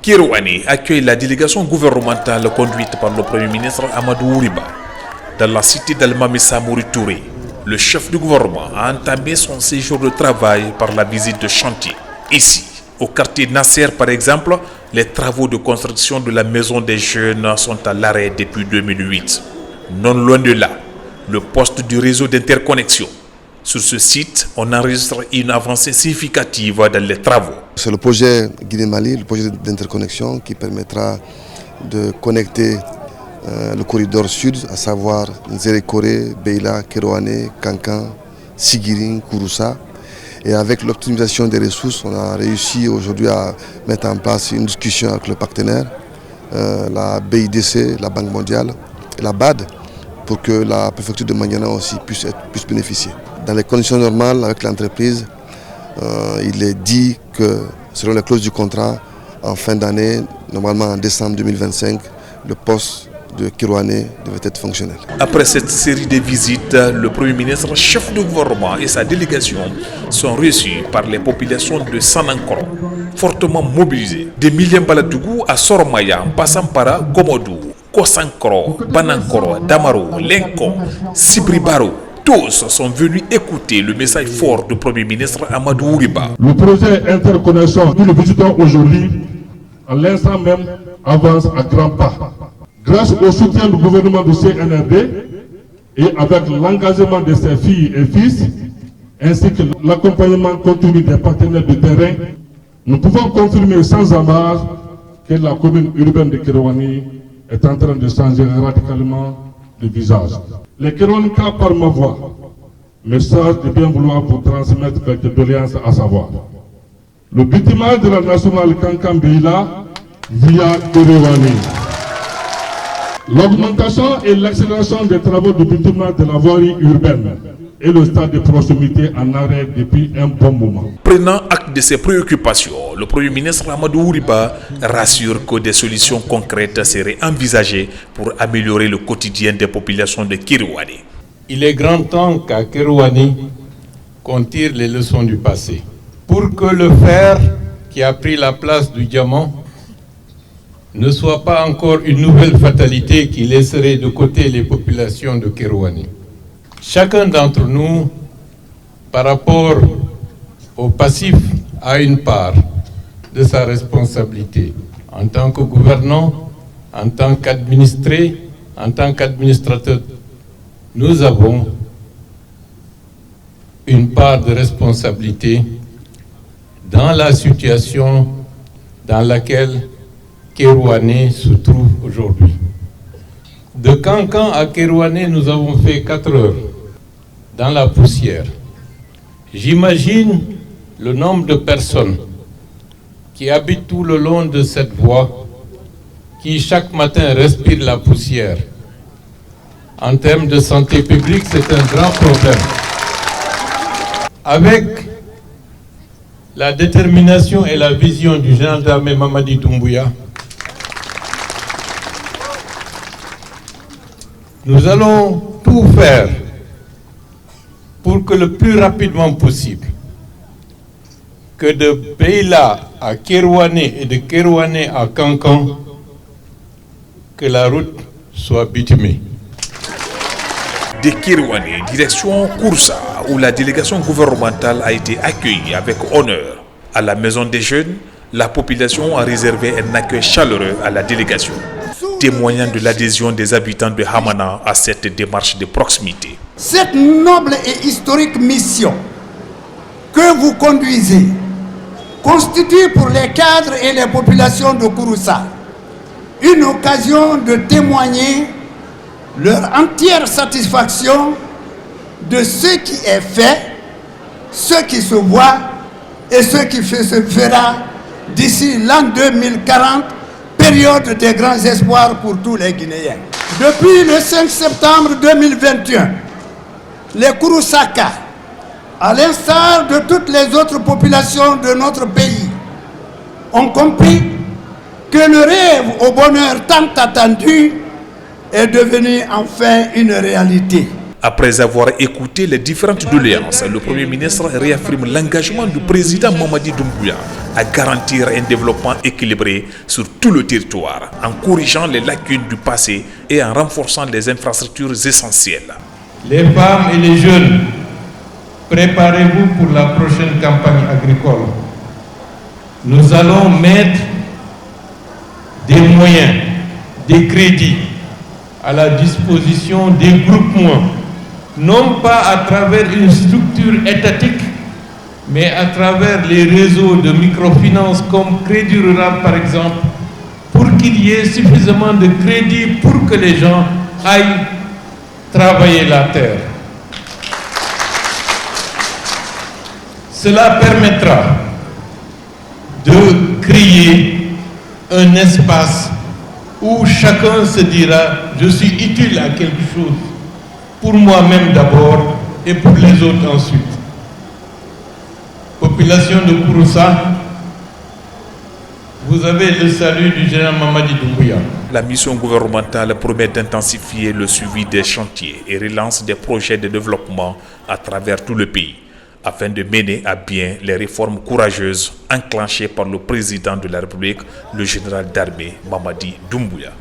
Kirouane accueille la délégation gouvernementale conduite par le Premier ministre Amadou Ouriba. Dans la cité d'Almami Samouri Touré, le chef du gouvernement a entamé son séjour de travail par la visite de chantier. Ici, au quartier Nasser par exemple, les travaux de construction de la maison des jeunes sont à l'arrêt depuis 2008. Non loin de là, le poste du réseau d'interconnexion. Sur ce site, on enregistre une avancée significative dans les travaux. C'est le projet Guinée-Mali, le projet d'interconnexion qui permettra de connecter le corridor sud, à savoir Nzérékoré, Beila, Kérouané, Kankan, Sigiring, Kouroussa. Et avec l'optimisation des ressources, on a réussi aujourd'hui à mettre en place une discussion avec le partenaire, la BIDC, la Banque mondiale et la BAD, pour que la préfecture de Maniana aussi puisse bénéficier. Dans les conditions normales avec l'entreprise, il est dit que selon les clauses du contrat, en fin d'année, normalement en décembre 2025, le poste de Kirouané devait être fonctionnel. Après cette série de visites, le Premier ministre, chef de gouvernement et sa délégation sont reçus par les populations de Sanankoro, fortement mobilisées. De Miliambaladougou à Soromaya, en passant par Gomodou, Kosankoro, Banankoro, Damaro, Lenko, Sibribaro, tous sont venus écouter le message fort du Premier ministre Amadou Ouriba. Le projet interconnexion que nous visitons aujourd'hui, à l'instant même, avance à grands pas. Grâce au soutien du gouvernement du CNRD et avec l'engagement de ses filles et fils, ainsi que l'accompagnement continu des partenaires de terrain, nous pouvons confirmer sans ambages que la commune urbaine de Kirouane est en train de changer radicalement de visage. Les Kérouanika par ma voix, message de bien vouloir pour transmettre quelques doléances à savoir. Le bitumage de la nationale Kankan-Beila via Kirouane. L'augmentation et l'accélération des travaux de bitumage de la voirie urbaine et le stade de proximité en arrêt depuis un bon moment. Prenant acte de ses préoccupations, le Premier ministre Amadou Ouriba rassure que des solutions concrètes seraient envisagées pour améliorer le quotidien des populations de Kirouane. Il est grand temps qu'à Kirouane, qu'on tire les leçons du passé. Pour que le fer qui a pris la place du diamant ne soit pas encore une nouvelle fatalité qui laisserait de côté les populations de Kirouane. Chacun d'entre nous, par rapport au passif, a une part de sa responsabilité. En tant que gouvernant, en tant qu'administré, en tant qu'administrateur, nous avons une part de responsabilité dans la situation dans laquelle Kirouane se trouve aujourd'hui. De Kankan à Kirouane, nous avons fait 4 heures dans la poussière. J'imagine le nombre de personnes qui habitent tout le long de cette voie, qui chaque matin respirent la poussière. En termes de santé publique, c'est un grand problème. Avec la détermination et la vision du général d'armée Mamadi Doumbouya, nous allons tout faire pour que le plus rapidement possible, que de Beila à Kirouane et de Kirouane à Kankan, que la route soit bitumée. De Kirouane, direction Kouroussa, où la délégation gouvernementale a été accueillie avec honneur. À la Maison des Jeunes, la population a réservé un accueil chaleureux à la délégation, témoignant de l'adhésion des habitants de Hamana à cette démarche de proximité. Cette noble et historique mission que vous conduisez constitue pour les cadres et les populations de Kouroussa une occasion de témoigner leur entière satisfaction de ce qui est fait, ce qui se voit et ce qui se fera d'ici l'an 2040, période des grands espoirs pour tous les Guinéens. Depuis le 5 septembre 2021, les Kouroussaka, à l'instar de toutes les autres populations de notre pays, ont compris que le rêve au bonheur tant attendu est devenu enfin une réalité. Après avoir écouté les différentes doléances, le Premier ministre réaffirme l'engagement du président Mamadi Doumbouya à garantir un développement équilibré sur tout le territoire, en corrigeant les lacunes du passé et en renforçant les infrastructures essentielles. Les femmes et les jeunes, préparez-vous pour la prochaine campagne agricole. Nous allons mettre des moyens, des crédits à la disposition des groupements, non pas à travers une structure étatique, mais à travers les réseaux de microfinance comme Crédit Rural par exemple, pour qu'il y ait suffisamment de crédits pour que les gens aillent travailler la terre. Cela permettra de créer un espace où chacun se dira « je suis utile à quelque chose ». Pour moi-même d'abord et pour les autres ensuite. Population de Kouroussa, vous avez le salut du général Mamadi Doumbouya. La mission gouvernementale promet d'intensifier le suivi des chantiers et relance des projets de développement à travers tout le pays, afin de mener à bien les réformes courageuses enclenchées par le président de la République, le général d'armée Mamadi Doumbouya.